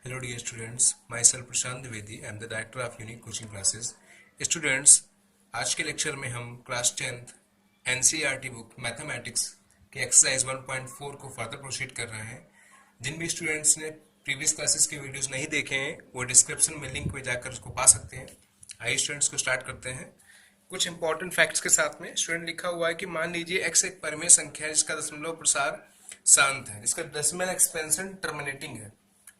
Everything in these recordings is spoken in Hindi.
Hello dear students, myself Prashant Dwivedi, I am the director of Unique Coaching Classes. Students, आज के लेक्चर में हम class 10th NCERT book mathematics के एक्सरसाइज 1.4 को फर्दर प्रोसीड कर रहे हैं। जिन भी स्टूडेंट्स ने प्रीवियस क्लासेस के वीडियोस नहीं देखे हैं वो डिस्क्रिप्शन में लिंक पे जाकर उसको पा सकते हैं। आइए स्टूडेंट्स को स्टार्ट करते हैं। कुछ इंपॉर्टेंट फैक्ट्स के साथ में स्टूडेंट लिखा हुआ है कि मान लीजिए x एक परिमेय संख्या है जिसका दशमलव प्रसार शांत है, जिसका डेसिमल एक्सपेंशन टर्मिनेटिंग है।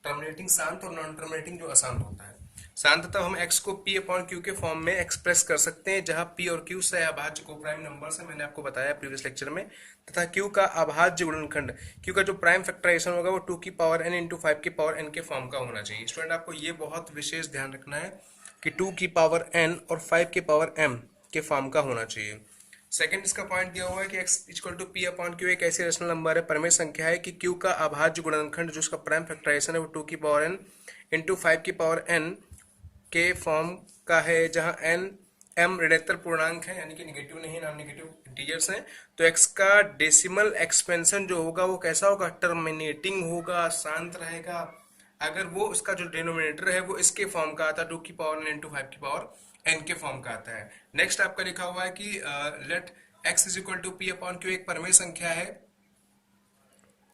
टर्मिनेटिंग शांत और नॉन टर्मिनेटिंग जो अशांत होता है। शांत तब हम x को p अपॉन q के फॉर्म में एक्सप्रेस कर सकते हैं, जहां p और q से अभाज्य को प्राइम नंबर से मैंने आपको बताया प्रीवियस लेक्चर में, तथा q का अभाज्य गुणनखंड q का जो प्राइम फैक्टराइजेशन होगा वो 2 की पावर n इंटू 5 की पावर n के फॉर्म का होना चाहिए। स्टूडेंट आपको ये बहुत विशेष ध्यान रखना है कि 2 की पावर n और 5 की पावर m के फॉर्म का होना चाहिए। सेकंड इसका पॉइंट दिया हुआ है कि x equal to p upon q एक ऐसी रेशनल नंबर है, परिमेय संख्या है कि q का अभाज्य गुणनखंड जो उसका प्राइम फैक्टराइजेशन है वो 2 की पावर n इंटू 5 की पावर n के फॉर्म का है, जहां n m ऋणात्मक पूर्णांक है यानी कि निगेटिव नहीं, नॉन निगेटिव इंटीजर्स हैं। तो x का डेसिमल एक्सपेंशन जो होगा वो कैसा होगा, टर्मिनेटिंग होगा, शांत रहेगा। अगर वो उसका जो डिनोमिनेटर है वो इसके फॉर्म का आता है 2 की पावर n इंटू 5 की पावर n के फॉर्म का आता है। नेक्स्ट आपका लिखा हुआ है कि let x is equal to p upon q एक परिमेय संख्या है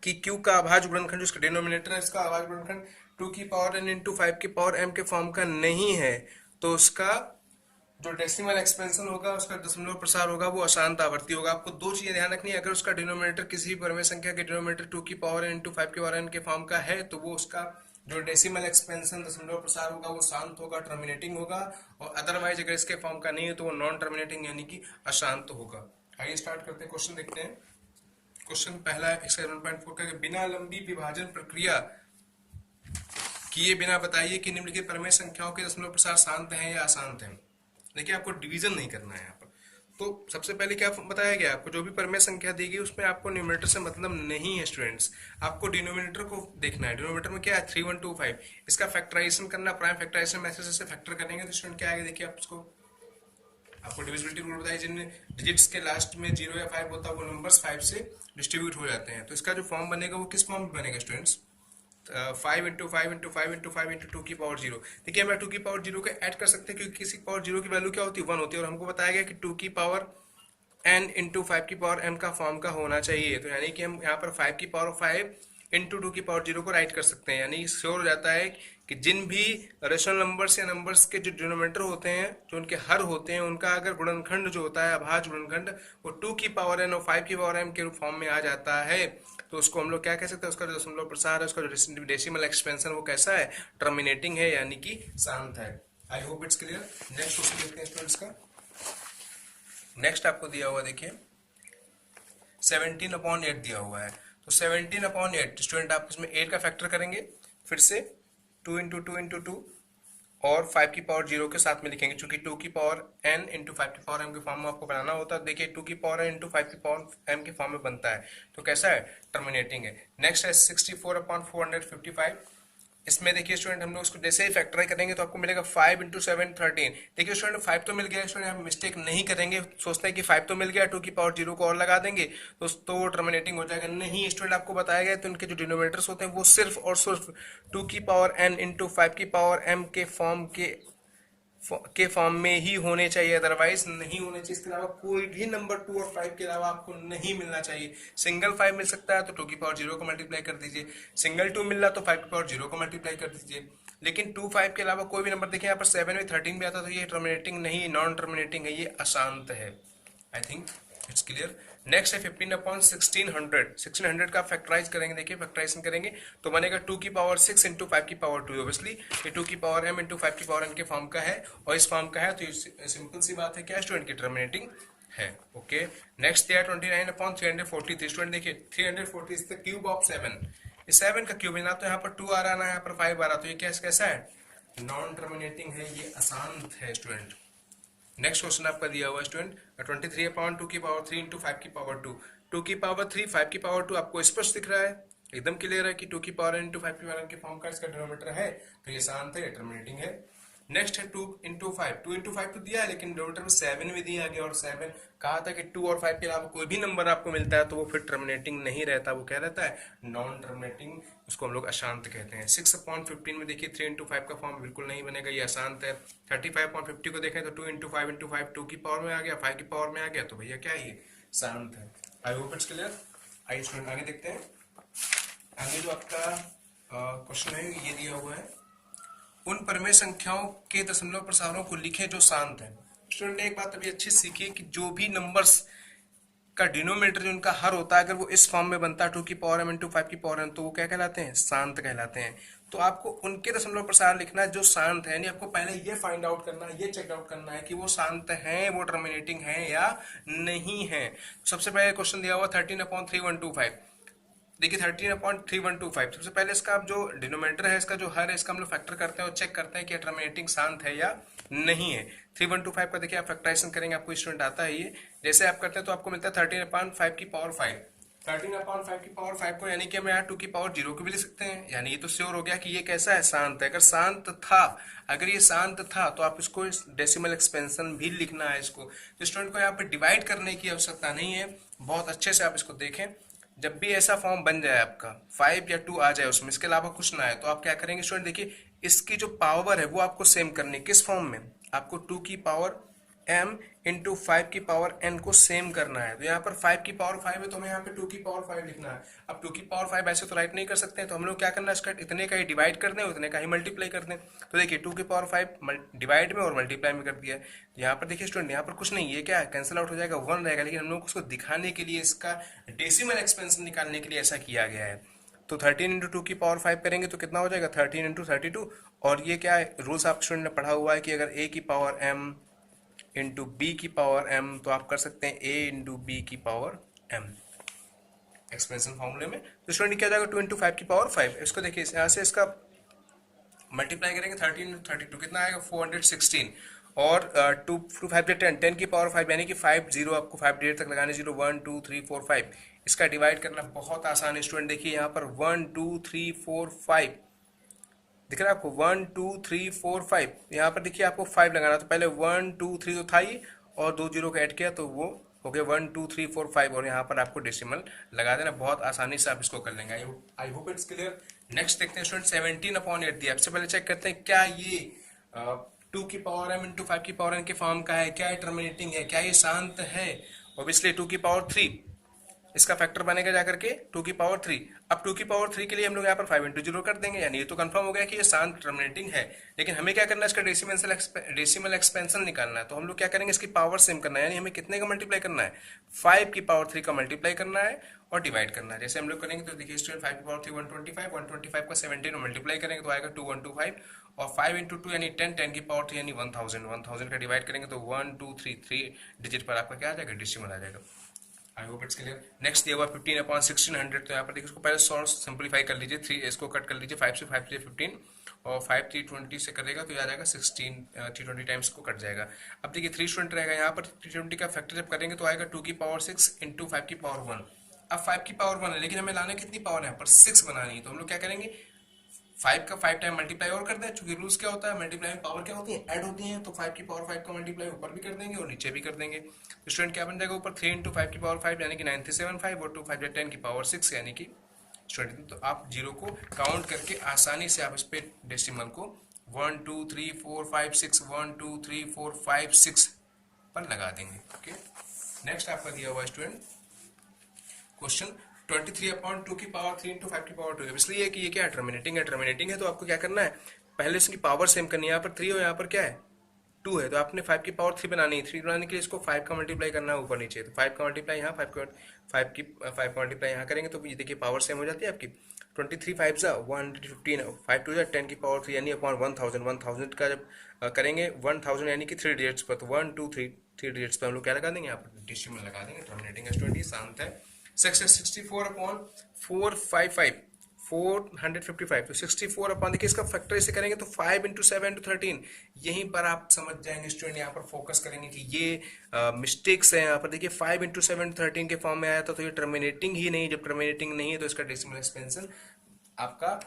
कि q का अभाज्य गुणनखंड जो इसका डिनोमिनेटर है इसका अभाज्य गुणनखंड 2 की पावर n इंटू 5 की पावर m के फॉर्म का नहीं है, तो उसका जो डेसिमल एक्सपेंशन होगा, उसका दशमलव प्रसार होगा, वो अशांत आवर्ती होगा। आपको दो चीजें ध्यान रखनी है, अगर उसका डिनोमिनेटर किसी भी परिमेय संख्या के डिनोमिनेटर 2 की पावर n इंटू 5 की पावर n के फॉर्म का है तो वो उसका जो डेसिमल एक्सपेंशन दशमलव प्रसार होगा वो शांत होगा, टर्मिनेटिंग होगा। और अदरवाइज अगर इसके फॉर्म का नहीं है तो वो नॉन टर्मिनेटिंग यानी कि अशांत होगा। आइए स्टार्ट करते हैं, क्वेश्चन देखते हैं। क्वेश्चन पहला एक्सरसाइज 1.4 का, बिना लंबी विभाजन प्रक्रिया किए बिना बताइए कि निम्नलिखित परिमेय संख्याओं के दशमलव प्रसार शांत हैं या अशांत हैं। देखिए आपको डिवीजन नहीं करना है यहाँ पर। तो सबसे पहले क्या बताया गया आपको, जो भी परिमेय संख्या दी गई उसमें आपको न्यूमरेटर से मतलब नहीं है स्टूडेंट्स, आपको डिनोमिनेटर को देखना है। डिनोमिनेटर में क्या है 3125, इसका फैक्टराइजेशन करना, प्राइम फैक्टराइजेशन मैसेज से फैक्टर करेंगे तो स्टूडेंट क्या आएगा, देखिए आप उसको आपको डिविजिबिलिटी रूल बताइए, जिन डिजिट्स के लास्ट में 0 या 5 होता है वो नंबर्स 5 से डिस्ट्रीब्यूट हो जाते हैं। तो इसका जो फॉर्म बनेगा वो किस फॉर्म में बनेगा students, 5 into 5 into 5 into 5 into 2 की पावर 0। देखिए हम 2 की पावर 0 को ऐड कर सकते हैं क्योंकि किसी पावर 0 की वैल्यू क्या होती है 1 होती है, और हमको बताया गया कि 2 की पावर n इंटू 5 की पावर m का फॉर्म का होना चाहिए। तो यानी कि हम यहाँ पर 5 की पावर 5 इंटू 2 की पावर 0 को राइट कर सकते हैं। यानी श्योर हो जाता है कि जिन भी रेशनल नंबर्स या नंबर्स के जो डिनोमिनेटर होते हैं, जो उनके हर होते हैं, उनका अगर गुणनखंड जो होता है अभाज्य गुणनखंड वो 2 की पावर n और 5 की पावर m के फॉर्म में आ जाता है, तो उसको हम लोग क्या कह सकते हैं, उसका जो दशमलव प्रसार है, उसका जो डेसिमल एक्सपेंशन वो कैसा है, टर्मिनेटिंग है यानी कि शांत है। I hope it's clear. Next question देखते हैं स्टूडेंट्स का। नेक्स्ट आपको दिया हुआ देखिए 17/8 दिया हुआ है। तो 17/8 स्टूडेंट आप इसमें 8 का फैक्टर करेंगे, फिर से 2 इंटू 2 इंटू 2 और 5 की पावर 0 के साथ में लिखेंगे, क्योंकि 2 की पावर n इंटू 5 की पावर m के फॉर्म में आपको बनाना होता है। देखिए 2 की पावर n इंटू 5 की पावर m के फॉर्म में बनता है, तो कैसा है, टर्मिनेटिंग है। नेक्स्ट है 64/455, इसमें देखिए स्टूडेंट हम लोग उसको जैसे ही फैक्टराइज करेंगे तो आपको मिलेगा 5 इंटू 7 13। देखिए स्टूडेंट 5 तो मिल गया, स्टूडेंट हम मिस्टेक नहीं करेंगे, सोचते हैं कि 5 तो मिल गया, 2 की पावर 0 को और लगा देंगे तो वो टर्मिनेटिंग हो जाएगा। नहीं स्टूडेंट, आपको बताया गया तो उनके जो डिनोमिनेटर्स होते हैं वो सिर्फ और सिर्फ 2 की पावर n इंटू 5 की पावर m के फॉर्म में ही होने चाहिए, अदरवाइज नहीं होने चाहिए। इसके अलावा कोई भी नंबर 2 और 5 के अलावा आपको नहीं मिलना चाहिए। सिंगल 5 मिल सकता है तो 2 की पावर 0 को मल्टीप्लाई कर दीजिए, सिंगल 2 मिल रहा तो 5 की पावर 0 को मल्टीप्लाई कर दीजिए, लेकिन 2 5 के अलावा कोई भी नंबर देखिए यहाँ पर 7 में 13 भी आता तो ये टर्मिनेटिंग नहीं, नॉन टर्मिनेटिंग है, ये अशांत है। I think it's clear. Next है 15/1600 का फैक्टराइज करेंगे। देखिए फैक्टराइजेशन करेंगे तो बनेगा 2 की पावर 6 इंटू 5 की पावर 2। ऑब्वियसली ये 2 की पावर m इंटू 5 की पावर n के फॉर्म का है और इस फॉर्म का है, तो सिंपल सी बात है क्या स्टूडेंट की टर्मिनेटिंग है। ओके, नेक्स्ट दिया 29/343। स्टूडेंट देखिए 340 इज द क्यूब ऑफ 7, इस 7 का क्यूब है ना, तो यहाँ पर 2 आ रहा ना यहाँ पर 5 आ रहा, तो ये कैसा है, नॉन टर्मिनेटिंग है, ये अशांत है स्टूडेंट। नेक्स्ट क्वेश्चन आपका दिया हुआ स्टूडेंट 23/2 की पावर 3 इंटू 5 की पावर 2। 2 की पावर 3 5 की पावर 2 आपको स्पष्ट दिख रहा है, एकदम क्लियर है कि 2 की पावर इंटू 5 की पावर के फॉर्म का इसका डिनोमिनेटर है, तो ये शांत है, टर्मिनेटिंग है। नेक्स्ट है 2 × 5, 2 × 5 तो दिया है, लेकिन डिनोमिनेटर में 7 भी दिया गया, और 7 कहा था कि 2 और 5 के अलावा कोई भी नंबर आपको मिलता है तो वो फिर टर्मिनेटिंग नहीं रहता, वो क्या रहता है, नॉन टर्मिनेटिंग, उसको हम लोग अशांत कहते हैं। 6/15 में देखिए 3 × 5 का फॉर्म बिल्कुल नहीं बनेगा, ये अशांत है। 35/50 को देखें तो 2 × 5 × 5 2 की पावर में आ गया, 5 की पावर में आ गया, तो भैया क्या है, ये शांत है। I hope it's clear. आइए स्टूडेंट आगे देखते हैं। आगे जो आपका क्वेश्चन है ये दिया हुआ है, उन परिमेय संख्याओं के दशमलव प्रसारों को लिखें जो शांत है। स्टूडेंट ने एक बात अभी अच्छी सीखी कि जो भी नंबर्स का डिनोमिनेटर जो उनका हर होता है, अगर वो इस फॉर्म में बनता है 2 की पावर m × 5 की पावर m, तो वो क्या कहलाते हैं, शांत कहलाते हैं। तो आपको उनके दशमलव प्रसार लिखना है जो शांत है, यानी आपको पहले ये फाइंड आउट करना है, ये चेक आउट करना है कि वो शांत हैं, वो टर्मिनेटिंग है या नहीं है। सबसे पहले क्वेश्चन दिया हुआ 13/3125। देखिए 13/3125, सबसे पहले इसका आप जो डिनोमिनेटर है, इसका जो हर है, इसका हम लोग फैक्टर करते हैं और चेक करते हैं कि टर्मिनेटिंग शांत है या नहीं है। 3125 का देखिए आप फैक्टराइजेशन करेंगे, आपको स्टूडेंट आता है ये, जैसे आप करते हैं तो आपको मिलता है 13/5 की पावर 5। 13/5 की पावर 5 को यानी कि हम यहाँ 2 की पावर 0 को भी लिख सकते हैं, यानी ये तो श्योर हो गया कि ये कैसा है, शांत है। अगर शांत था, अगर ये शांत था तो आप इसको डेसिमल एक्सपेंशन भी लिखना है इसको। तो स्टूडेंट को यहाँ पे डिवाइड करने की आवश्यकता नहीं है, बहुत अच्छे से आप इसको देखें। जब भी ऐसा फॉर्म बन जाए आपका 5 या 2 आ जाए उसमें, इसके अलावा कुछ ना है, तो आप क्या करेंगे स्टूडेंट, देखिए इसकी जो पावर है वो आपको सेम करनी है। किस फॉर्म में, आपको 2 की पावर m × 5 की पावर n को सेम करना है। तो यहाँ पर 5 की पावर 5 है तो हमें यहाँ पे 2 की पावर 5 लिखना है। अब 2 की पावर 5 ऐसे तो राइट नहीं कर सकते हैं, तो हम लोग क्या करना है, इसका इतने का ही डिवाइड कर दें, उतने का ही मल्टीप्लाई कर दें। तो देखिए 2 की पावर 5 डिवाइड में और मल्टीप्लाई में कर दिया है। तो यहाँ पर देखिए स्टूडेंट, यहाँ पर कुछ नहीं, ये क्या है, कैंसिल आउट हो जाएगा, 1 रहेगा, लेकिन हम लोग उसको दिखाने के लिए, इसका डेसिमल एक्सपेंशन निकालने के लिए ऐसा किया गया है। तो 13 × 2 की पावर 5 करेंगे तो कितना हो जाएगा, 13 × 32। और ये क्या है, रूल्स आप स्टूडेंट ने पढ़ा हुआ है कि अगर a की पावर m इंटू बी की पावर m, तो आप कर सकते हैं a × b की पावर m एक्सपेंशन फॉर्मूले में। तो स्टूडेंट क्या जाएगा, 2 × 5 की पावर 5। इसको देखिए यहाँ से इसका मल्टीप्लाई करेंगे 13 × 32 कितना आएगा, 416। और 2 × 5 = 10, 10 की पावर 5 यानी कि 5 0, आपको 5 डिजिट तक लगाने, 0 1 2 3 4 5। इसका डिवाइड करना बहुत आसान है स्टूडेंट। देखिए यहाँ पर 1 2 3 4 5 दिख रहा है आपको, 1 2 3 4 5। यहाँ पर देखिए आपको 5 लगाना, तो पहले 1 2 3 तो था ही, और 2 0 को ऐड किया तो वो हो गया 1 2 3 4 5, और यहाँ पर आपको डेसिमल लगा देना। बहुत आसानी से आप इसको कर लेंगे। I hope it's clear. Next देखते हैं स्टूडेंट 17/8 दिया। सबसे पहले चेक करते हैं क्या ये 2 की पावर m × 5 की पावर n के फॉर्म का है, क्या ये टर्मिनेटिंग है, क्या ये शांत है। ऑब्वियसली 2 की पावर 3 इसका फैक्टर बनेगा जाकर के 2 की पावर 3। अब 2 की पावर 3 के लिए हम लोग यहाँ पर 5 × 0 कर देंगे, यानी ये तो कंफर्म हो गया कि ये शांत टर्मिनेटिंग है। लेकिन हमें क्या करना है, इसका डेसिमल एक्सपेंशन निकालना है। तो हम लोग क्या करेंगे, इसकी पावर सेम करना है, यानी हमें कितने का मल्टीप्लाई करना है, 5 की पावर 3 का मल्टीप्लाई करना है और डिवाइड करना है। जैसे हम लोग करेंगे तो देखिए स्टूडेंट 5 की पावर 3 125, 125 का 17 में मल्टीप्लाई करेंगे तो आएगा 2125, और 5 × 2 यानी 10, 10 की पावर 3 यानी 1000, 1000 का डिवाइड करेंगे तो 1 2 3 3 डिजिट पर आपका क्या आ जाएगा, डेसिमल आ जाएगा। I hope it's clear. Next दिया हुआ 15/1600। तो यहाँ पर देखिए इसको पहले सॉल्व सिंपलीफाई कर लीजिए, 3 इसको कट कर लीजिए, 5 से 5 से 15, और 5 320 से करेगा तो आ जाएगा 16, 320 टाइम्स को कट जाएगा। अब देखिए 3 स्टूडेंट रहेगा, यहाँ पर 320 का फैक्टर जब करेंगे तो आएगा 2 की पावर 6 × 5 की पावर 1। अब 5 की पावर 1 है, लेकिन हमें लाना कितनी पावर है, यहाँ पर 6 बनानी है। तो हम लोग क्या करेंगे, 5 का 5 टाइम मल्टीप्लाई और कर दें, क्योंकि रूल्स क्या होता है, मल्टीप्लाई में पावर क्या होती है, ऐड होती है। तो 5 की पावर 5 का मल्टीप्लाई ऊपर भी कर देंगे और नीचे भी कर देंगे। तो स्टूडेंट क्या बन जाएगा, ऊपर 3 × 5 की पावर 5 यानी कि 9375, और 2 5 10 की पावर 6 यानी कि स्टूडेंट, तो आप जीरो को काउंट करके आसानी से आप इस पे डेसिमल को 1 2 3 4 5 6 1 2 3 4 5 6 पर लगा देंगे। ओके, नेक्स्ट आपका दिया हुआ स्टूडेंट क्वेश्चन 23/2 की पावर 3 × 5 की पावर 2। इसलिए कि ये क्या है, टर्मिनेटिंग है। टर्मिनेटिंग है तो आपको क्या करना है, पहले इसकी पावर सेम करनी है। यहाँ पर 3 और यहाँ पर क्या है, 2 है, तो आपने 5 की पावर 3 बनानी है। 3 बनाने के लिए इसको 5 का मल्टीप्लाई करना है ऊपर नीचे। तो 5 का मल्टीप्लाई यहाँ, 5 का मल्टीप्लाई यहाँ करेंगे तो ये देखिए पावर सेम हो जाती है आपकी। 23 5 सा 115, 5 2 10 की पावर 3 यानी अपॉन 1000। 1000 का जब करेंगे 1000 यानी कि 3 डिजिट्स पर, तो 1 2 3 डिजिट्स पर हम लोग क्या लगा देंगे, यहाँ पर डेसिमल लगा देंगे। टर्मिनेटिंग स्टूडेंट शांत है। 64/455 455, तो 64 अपॉन, देखिए इसका फैक्टर इसे करेंगे तो 5 × 7 × 13। यहीं पर आप समझ जाएंगे स्टूडेंट, यहाँ पर फोकस करेंगे कि ये मिस्टेक्स है। यहाँ पर देखिए 5 × 7 × 13 के फॉर्म में आया था, तो ये टर्मिनेटिंग ही नहीं। जब टर्मिनेटिंग नहीं है तो इसका डेसिमल एक्सपेंशन आपका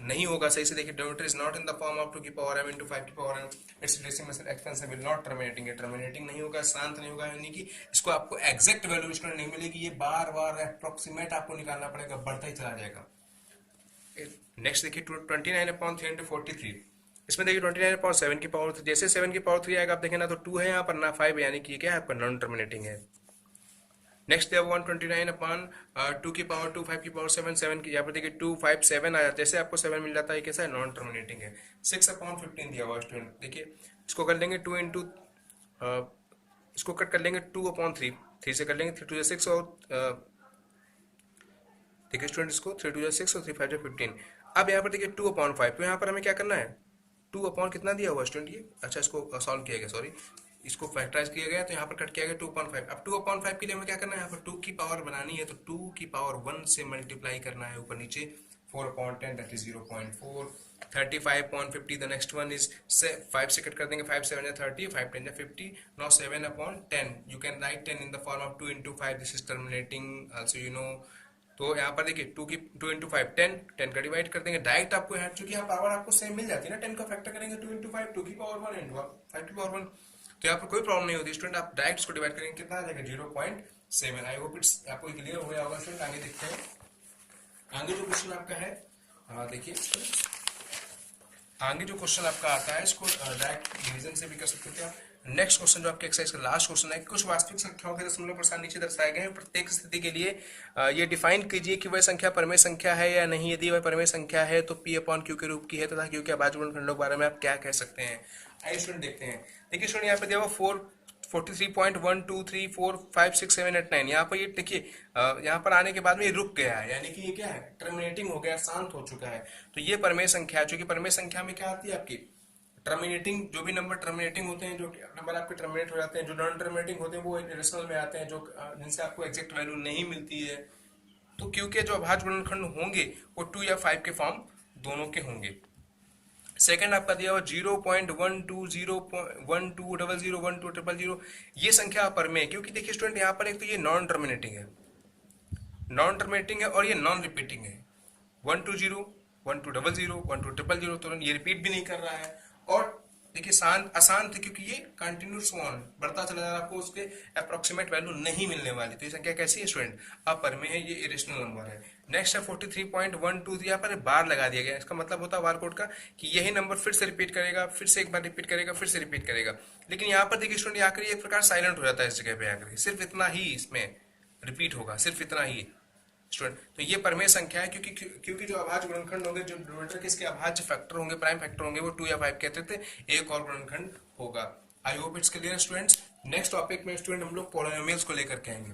नहीं होगा सही से। देखिए denominator is not in the form of 2 की पावर m into 5 की power m, it's decimal expensive will not terminating है, टर्मिनेटिंग नहीं होगा, शांत नहीं होगा, यानी कि इसको आपको एग्जैक्ट वैल्यू स्टूडेंट नहीं मिलेगी, ये बार बार अप्रोक्सीमेट आपको निकालना पड़ेगा, बढ़ता ही चला जाएगा। नेक्स्ट देखिए 29/3 इसमें देखिए 29/7 की पावर 3, जैसे 7 की पावर 3 आएगा आप देखें ना तो 2 है यहाँ पर ना 5, यानी कि क्या है आपका नॉन टर्मिनेटिंग है। नेक्स्ट है 129/2 की पावर 2 5 की पावर 7 7 की, यहाँ पर देखिए 2 5 7 आया, जैसे आपको 7 मिल जाता है कैसा है नॉन टर्मिनेटिंग है। 6/15 दिया हुआ स्टूडेंट, देखिए इसको कर लेंगे 2 इंटू, इसको कट कर लेंगे 2/3, 3 से कर लेंगे 3 2 6 और देखिए स्टूडेंट इसको 3 2 6 और 3 5 15। अब यहाँ पर देखिए 2/5, तो यहाँ पर हमें क्या करना है 2 अपॉन कितना दिया हुआ स्टूडेंट ये, अच्छा इसको सॉल्व किया गया, सॉरी इसको फैक्टराइज किया गया, तो यहाँ पर कट किया गया 2/5। अब 2/5 के लिए हमें क्या करना है, यहाँ पर 2 की पावर बनानी है तो 2 की पावर 1 से मल्टीप्लाई करना है ऊपर नीचे, 4/10 that is 0.4, 35/50 the next one is 5 से कट कर देंगे, 5 7 30, 5 10 50, now 7/10 you can write 10 in the form of 2 into 5, this is terminating also you know. तो यहाँ पर देखिए 2 into 5 10, 10 का डिवाइड कर देंगे डायरेक्ट, आपको यहाँ चूंकि यहाँ पावर आपको सेम मिल जाती है ना, 10 का फैक्टर करेंगे 2 into 5, 2 की पावर 1 into 5 की पावर 1, तो यहाँ पर कोई प्रॉब्लम नहीं होती स्टूडेंट, आप डायरेक्ट इसको डिवाइड करेंगे कितना आ जाएगा 0.7। आई होप इट्स आपको क्लियर हो गया होगा स्टूडेंट। आगे देखते हैं, आगे जो क्वेश्चन आपका है, देखिए आगे जो क्वेश्चन आपका आता है इसको डायरेक्ट डिवीजन से भी कर सकते थे आप। नेक्स्ट क्वेश्चन जो आपके एक्सरसाइज का लास्ट क्वेश्चन है, कुछ वास्तविक संख्याओं के दशमलव प्रसार नीचे दर्शाए गए हैं, प्रत्येक स्थिति के लिए ये डिफाइन कीजिए कि वह संख्या परमेय संख्या है या नहीं, यदि वह परमेय संख्या है तो p/q के रूप की है तथा q के अभाज्य गुणनखंडों के बारे में आप क्या कह सकते हैं। आइए स्टूडेंट देखते हैं। देखिए स्टूडेंट यहाँ पे दिया हुआ 43.1 2 3 4 5 6 7 8 9, यहाँ पर ये देखिए यहाँ पर आने के बाद में ये रुक गया है, यानी कि ये क्या है टर्मिनेटिंग हो गया, शांत हो चुका है, तो ये परमेय संख्या है। चूंकि परमेय संख्या में क्या आती है आपकी टर्मिनेटिंग, जो भी नंबर टर्मिनेटिंग होते हैं, जो नंबर आपके टर्मिनेट हो जाते हैं, जो नॉन टर्मिनेटिंग होते हैं वो इरेशनल में आते हैं, जो जिनसे आपको एग्जैक्ट वैल्यू नहीं मिलती है, तो क्योंकि जो अभाज्य गुणनखंड होंगे वो 2 या 5 के फॉर्म दोनों के होंगे। सेकंड आपका दिया हुआ 0.12 0.12 00 12 000, ये संख्या परमेय, क्योंकि देखिए स्टूडेंट यहाँ पर एक तो ये नॉन टर्मिनेटिंग है, नॉन टर्मिनेटिंग है और ये नॉन रिपीटिंग है, 1 2 0 1 2 00 1 2 000, तो ये रिपीट भी नहीं कर रहा है, और देखिए शांत अशांत है क्योंकि ये कंटिन्यूस वन बढ़ता चला जा रहा है, आपको उसके अप्रोक्सीमेट वैल्यू नहीं मिलने वाली, तो ये संख्या कैसी है स्टूडेंट अपरमेय है, ये इरेशनल नंबर है। नेक्स्ट है 43.12, यहाँ पर बार लगा दिया गया, इसका मतलब होता है बार कोड का कि यही नंबर फिर से रिपीट करेगा, फिर से एक बार रिपीट करेगा, फिर से रिपीट करेगा, लेकिन यहाँ पर देखिए स्टूडेंट आकर एक प्रकार साइलेंट हो जाता है, इस जगह पे आकर सिर्फ इतना ही इसमें रिपीट होगा, सिर्फ इतना ही स्टूडेंट। तो ये परमेय संख्या है क्योंकि जो अभाज्य गुणनखंड होंगे, जो डिनोमिनेटर के इसके अभाज्य फैक्टर होंगे, प्राइम फैक्टर होंगे, वो 2 या 5 कहते थे, एक और गुणनखंड होगा। I hope it's clear students. Next topic में स्टूडेंट हम लोग पॉलिनोमियल्स को लेकर के आएंगे।